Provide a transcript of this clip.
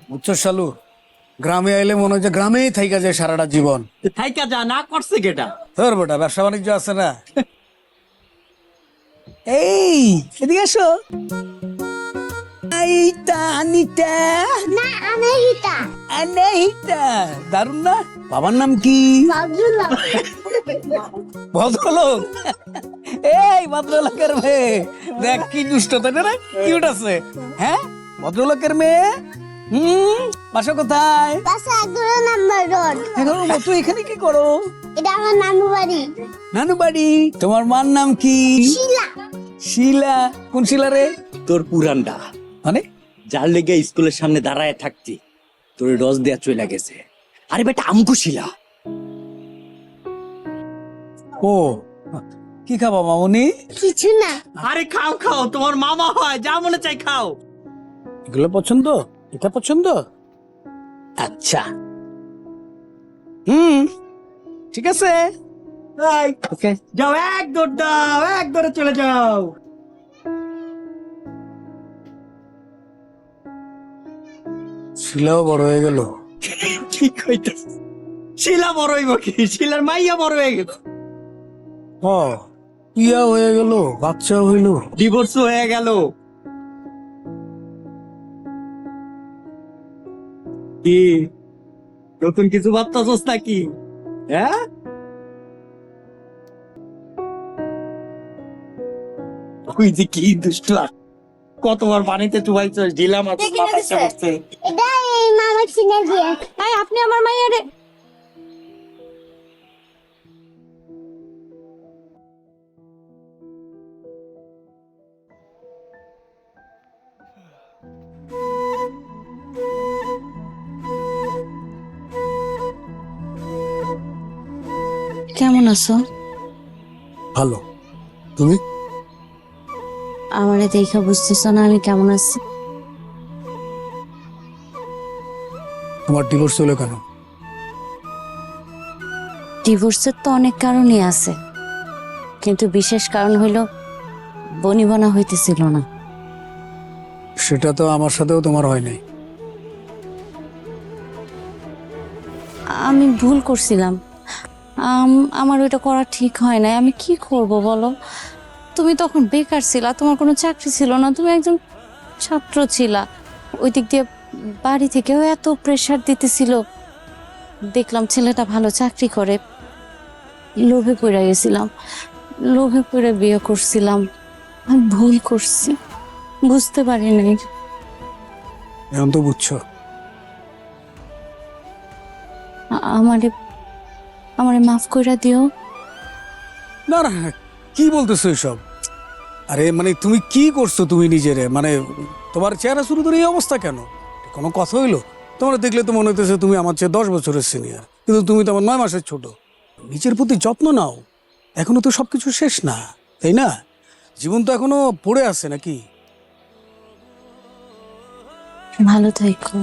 বুঝছো শালু, গ্রামে আইলে মনে হয় যে গ্রামেই থাইকা যায় সারাটা জীবন। থাইকা যা না করছে কেটা? তোর বেটা ব্যবসা বাণিজ্য আছে না। এই এদিকে আসো। আইতা আনিতা না আনাহিতা আনাহিতা, দারুন না। বাবার নাম কি? বাবজুল্লাহ ভদ্রলোক। এই ভদ্রলোকের মেয়ে, দেখ কি দুষ্ট, তাই না? কিউট আছে। হ্যাঁ, ভদ্রলোকের মেয়ে। বাসা কোথায়? বাসা 11 নাম্বার রোড। তুই এখানে কি করো? এটা আমার নানু বাড়ি। নানু বাড়ি। তোমার মার নাম কি? শিলা। শিলা। কোন শিলা রে? তোর পুরানটা, মানে যার লেগে স্কুলের সামনে দাঁড়ায় থাকতি, তোর রস দেয়া চলে গেছে। আরে বেটা আমকু শিলা। ও, কি খাবা মামুনি? কিছু না। আরে খাও খাও, তোমার মামা হয়, যা মনে চাই খাও। এগুলো পছন্দ? এটা পছন্দ? আচ্ছা, ঠিক আছে। ওকে, যাও, এক দৌড় দাও, এক দৌড়ে চলে যাও। শিলাও বড় হয়ে গেল। কি কইতাছ? শিলা বড় হইব কি? শিলার মাইয়া বড় হয়ে গেল, ও, ইয়া হয়ে গেল, বাচ্চা হইল। ডিভোর্স হয়ে গেল। কি নতুন কিছু ভাবতাছস নাকি? হ্যাঁ, ওই যে কি দুষ্টলা, কতবার পানিতে চুবাইছস, ঢিলা মাছ মাথায় পড়ছে। এটা এই মামা চিনে দিয়ে। তাই আপনি আমার মাইয়ারে কেমন আছো? ভালো। তুমি? আমারে দেখা বুঝতেছ না আমি কেমন আছি? তোমার ডিভোর্স হলো কেন? ডিভোর্সের তো অনেক কারণই আছে, কিন্তু বিশেষ কারণ হইল বনিবনা হইতেছিল না। সেটা তো আমার সাথেও তোমার হয় নাই। আমি ভুল করছিলাম, আমার ওইটা করা ঠিক হয় নাই। আমি কি করব বলো? তুমি তখন বেকার ছিলা, তোমার কোনো চাকরি ছিল না, তুমি একজন ছাত্র ছিলা। ওই দিক দিয়ে বাড়ি থেকেও এত প্রেশার দিতেছিল। দেখলাম ছেলেটা ভালো চাকরি করে, লোভে পড়ে গেছিলাম, লোভে পড়ে বিয়ে করছিলাম। আমি ভুল করছি, বুঝতে পারি নাই। এখন তো বুঝছো। আমারে আমারে মাফ করে দিও। না না, কি বলতেছো এসব? আরে মানে তুমি কি করছো তুমি নিজেরে? মানে তোমার চেহারা শুরু করে এই অবস্থা কেন? কোনো কথা হইলো? তোমার দেখলে তো মনে হইতেছে তুমি আমার চেয়ে 10 বছরের সিনিয়র, কিন্তু তুমি তো আমার 9 মাসের ছোট। নিজের প্রতি যত্ন নাও, এখনো তো সবকিছু শেষ না, তাই না? জীবন তো এখনো পড়ে আছে নাকি? ভালো থাকো।